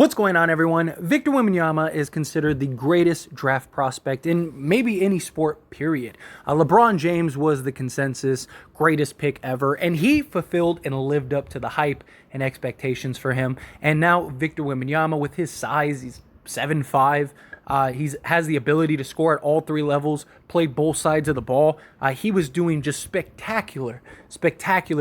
What's going on, everyone? Victor Wembanyama is considered the greatest draft prospect in maybe any sport, period. LeBron James was the consensus greatest pick ever, and he fulfilled and lived up to the hype and expectations for him. And now Victor Wembanyama, with his size, he's 7'5", he has the ability to score at all three levels, played both sides of the ball. He was doing just spectacular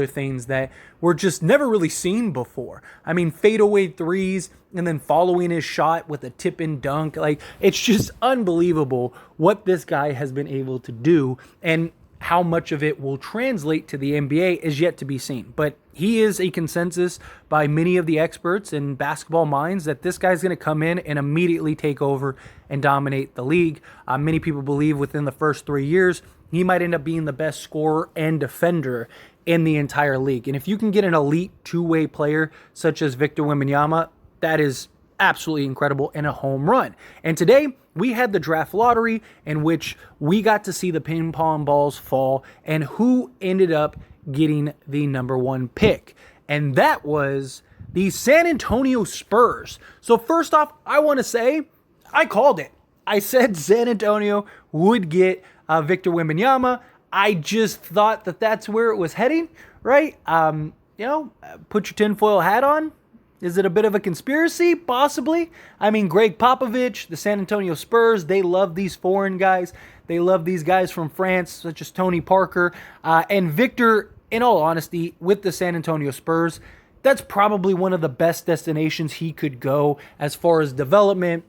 things that were just never really seen before. I mean, fadeaway threes and then following his shot with a tip-in dunk. Like, it's just unbelievable what this guy has been able to do, and how much of it will translate to the NBA is yet to be seen. But he is a consensus by many of the experts and basketball minds that this guy's going to come in and immediately take over and dominate the league. Many people believe within the first 3 years, he might end up being the best scorer and defender in the entire league. And if you can get an elite two-way player such as Victor Wembanyama, that is absolutely incredible and a home run. And today we had the draft lottery in which we got to see the ping pong balls fall and who ended up getting the number one pick. And that was the San Antonio Spurs. So first off, I want to say I called it. I said San Antonio would get Victor Wembanyama. I just thought that that's where it was heading, right? Put your tinfoil hat on. Is it a bit of a conspiracy? Possibly. I mean, Greg Popovich, the San Antonio Spurs, they love these foreign guys. They love these guys from France, such as Tony Parker. And Victor, in all honesty, with the San Antonio Spurs, that's probably one of the best destinations he could go as far as development,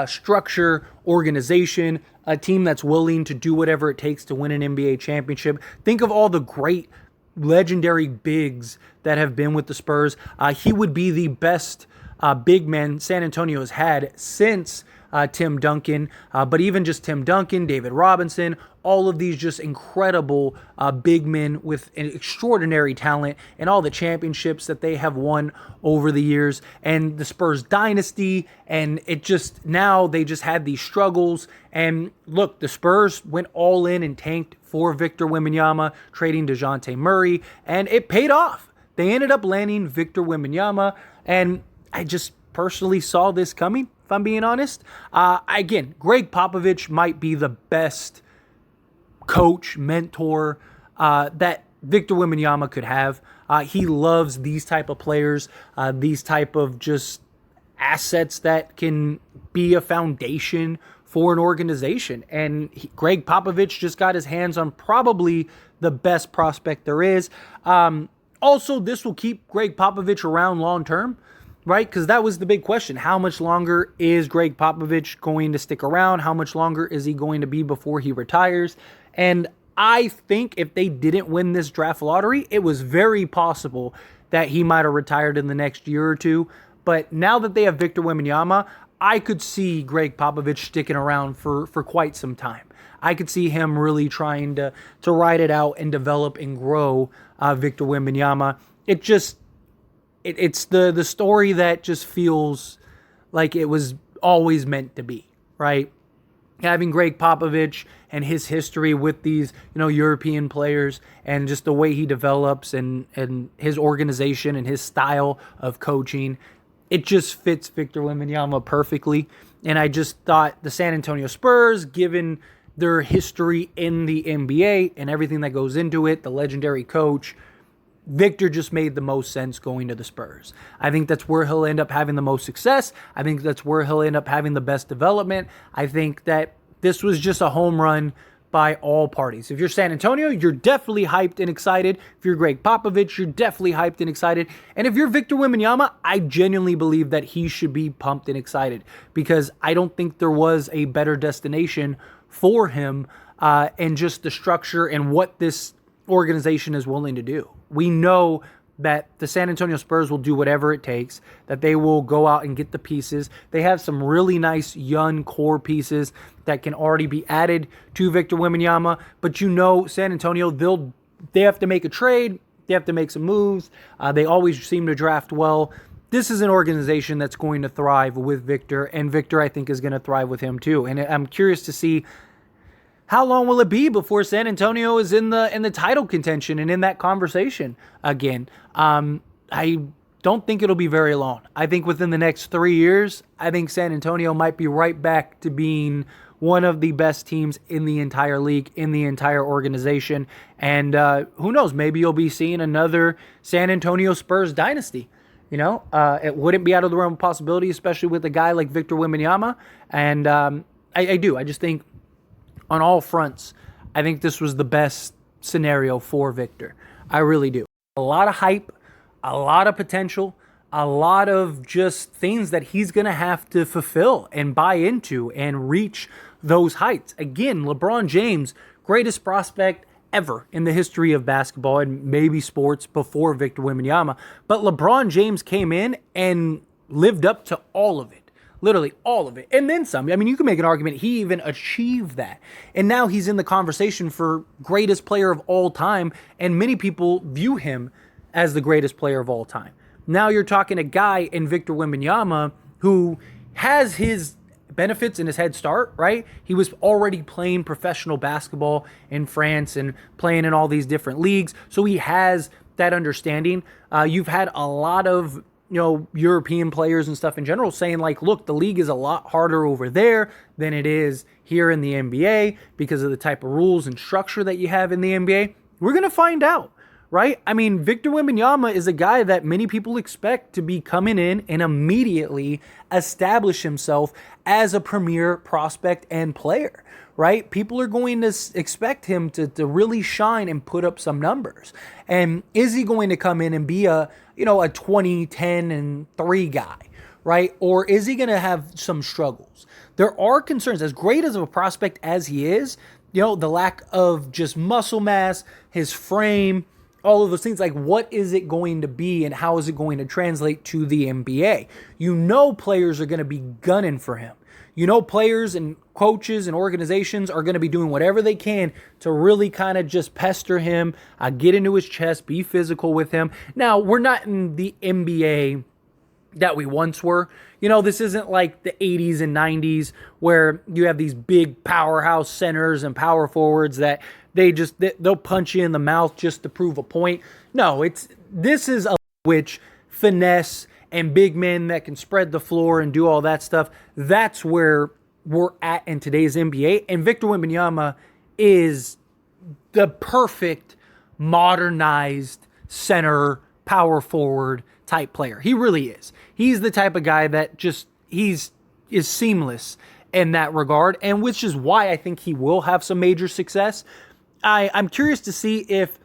structure, organization, a team that's willing to do whatever it takes to win an NBA championship. Think of all the great legendary bigs that have been with the Spurs. He would be the best big man San Antonio has had since Tim Duncan, but even just Tim Duncan, David Robinson, all of these just incredible big men with an extraordinary talent and all the championships that they have won over the years, and the Spurs dynasty. And it just, now they just had these struggles. And look, the Spurs went all in and tanked for Victor Wembanyama, trading DeJounte Murray, and it paid off. They ended up landing Victor Wembanyama, and I just personally saw this coming, if I'm being honest. Again, Greg Popovich might be the best coach, mentor that Victor Wembanyama could have. He loves these type of players, these type of just assets that can be a foundation for an organization. And Greg Popovich just got his hands on probably the best prospect there is. Also, this will keep Greg Popovich around long term, right? Because that was the big question. How much longer is Greg Popovich going to stick around? How much longer is he going to be before he retires? And I think if they didn't win this draft lottery, it was very possible that he might have retired in the next year or two. But now that they have Victor Wembanyama, I could see Greg Popovich sticking around for quite some time. I could see him really trying to ride it out and develop and grow Victor Wembanyama. It's the story that just feels like it was always meant to be, right? Having Greg Popovich and his history with these, European players, and just the way he develops and his organization and his style of coaching, it just fits Victor Wembanyama perfectly. And I just thought the San Antonio Spurs, given their history in the NBA and everything that goes into it, the legendary coach, Victor just made the most sense going to the Spurs. I think that's where he'll end up having the most success. I think that's where he'll end up having the best development. I think that this was just a home run by all parties. If you're San Antonio, you're definitely hyped and excited. If you're Greg Popovich, you're definitely hyped and excited. And if you're Victor Wembanyama, I genuinely believe that he should be pumped and excited, because I don't think there was a better destination for him, and just the structure and what this organization is willing to do. We know that the San Antonio Spurs will do whatever it takes, that they will go out and get the pieces. They have some really nice young core pieces that can already be added to Victor Wembanyama, but San Antonio, they have to make a trade, they have to make some moves. They always seem to draft well. This is an organization that's going to thrive with Victor, and Victor, I think, is going to thrive with him too. And I'm curious to see how long will it be before San Antonio is in the title contention and in that conversation again. I don't think it'll be very long. I think within the next 3 years, I think San Antonio might be right back to being one of the best teams in the entire league, in the entire organization. And who knows, maybe you'll be seeing another San Antonio Spurs dynasty. It wouldn't be out of the realm of possibility, especially with a guy like Victor Wembanyama. And I do. I just think on all fronts, I think this was the best scenario for Victor. I really do. A lot of hype, a lot of potential, a lot of just things that he's going to have to fulfill and buy into and reach those heights. Again, LeBron James, greatest prospect ever in the history of basketball and maybe sports before Victor Wembanyama. But LeBron James came in and lived up to all of it. Literally all of it. And then some. I mean, you can make an argument he even achieved that. And now he's in the conversation for greatest player of all time. And many people view him as the greatest player of all time. Now you're talking a guy in Victor Wembanyama who has his benefits in his head start, right? He was already playing professional basketball in France and playing in all these different leagues. So he has that understanding. You've had a lot of European players and stuff in general saying like, look, the league is a lot harder over there than it is here in the NBA because of the type of rules and structure that you have in the NBA. We're going to find out. Right? I mean, Victor Wembanyama is a guy that many people expect to be coming in and immediately establish himself as a premier prospect and player, right? People are going to expect him to really shine and put up some numbers. And is he going to come in and be a 20, 10, and 3 guy, right? Or is he going to have some struggles? There are concerns. As great as a prospect as he is, the lack of just muscle mass, his frame, all of those things, like what is it going to be and how is it going to translate to the NBA? Players are going to be gunning for him. Players and coaches and organizations are going to be doing whatever they can to really kind of just pester him, get into his chest, be physical with him. Now, we're not in the NBA that we once were. This isn't like the 80s and 90s where you have these big powerhouse centers and power forwards that they'll punch you in the mouth just to prove a point. No, this is a which finesse and big men that can spread the floor and do all that stuff. That's where we're at in today's NBA. And Victor Wembanyama is the perfect modernized center power forward type player. He really is. He's the type of guy that is seamless in that regard, and which is why I think he will have some major success. I'm curious to see if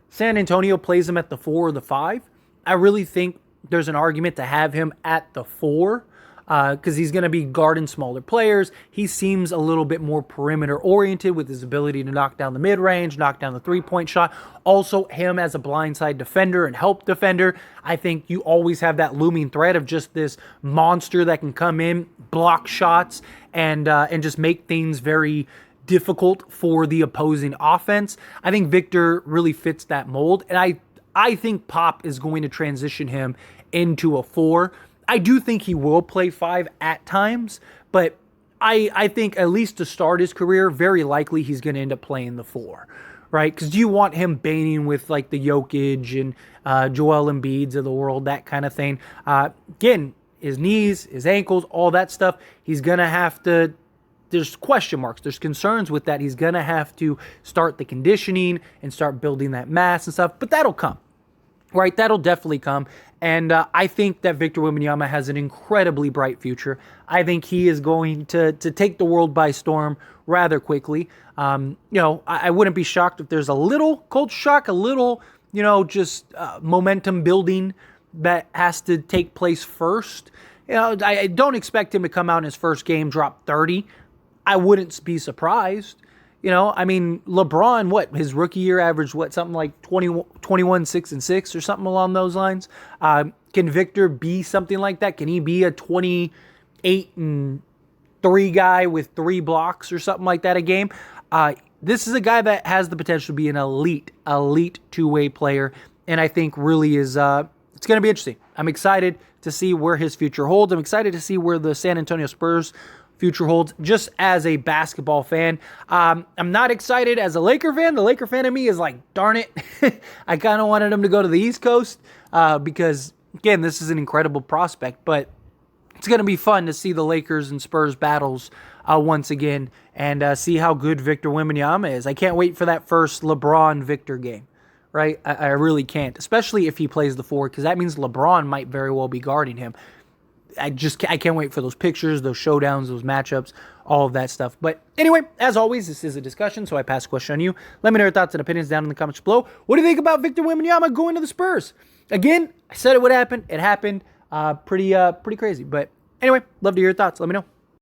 San Antonio plays him at the 4 or the 5. I really think there's an argument to have him at the 4 because he's going to be guarding smaller players. He seems a little bit more perimeter oriented with his ability to knock down the mid-range, knock down the three-point shot. Also, him as a blindside defender and help defender. I think you always have that looming threat of just this monster that can come in, block shots, and just make things very difficult for the opposing offense. I think Victor really fits that mold, and I think Pop is going to transition him into a 4. I do think he will play 5 at times, but I think at least to start his career, very likely he's going to end up playing the 4, right? Because you want him baiting with like the Jokic and Joel Embiids of the world, that kind of thing. Again, his knees, his ankles, all that stuff, he's going to have to. There's question marks. There's concerns with that. He's going to have to start the conditioning and start building that mass and stuff. But that'll come, right? That'll definitely come. And I think that Victor Wembanyama has an incredibly bright future. I think he is going to take the world by storm rather quickly. I wouldn't be shocked if there's a little culture shock, a little, just momentum building that has to take place first. I don't expect him to come out in his first game, drop 30. I wouldn't be surprised. LeBron, his rookie year averaged, something like 21, 6 and 6 or something along those lines. Can Victor be something like that? Can he be a 28 and 3 guy with 3 blocks or something like that a game? This is a guy that has the potential to be an elite two-way player. And I think really is, it's going to be interesting. I'm excited to see where his future holds. I'm excited to see where the San Antonio Spurs future holds, just as a basketball fan. I'm not excited as a Laker fan. The Laker fan in me is like, darn it. I kind of wanted him to go to the East Coast because Again, this is an incredible prospect, but it's going to be fun to see the Lakers and Spurs battles once again and see how good Victor Wembanyama is. I can't wait for that first LeBron-Victor game, right? I really can't, especially if he plays the 4, because that means LeBron might very well be guarding him. I can't wait for those pictures, those showdowns, those matchups, all of that stuff. But anyway, as always, this is a discussion, so I pass the question on you. Let me know your thoughts and opinions down in the comments below. What do you think about Victor Wembanyama going to the Spurs? Again, I said it would happen. It happened. Pretty crazy. But anyway, love to hear your thoughts. Let me know.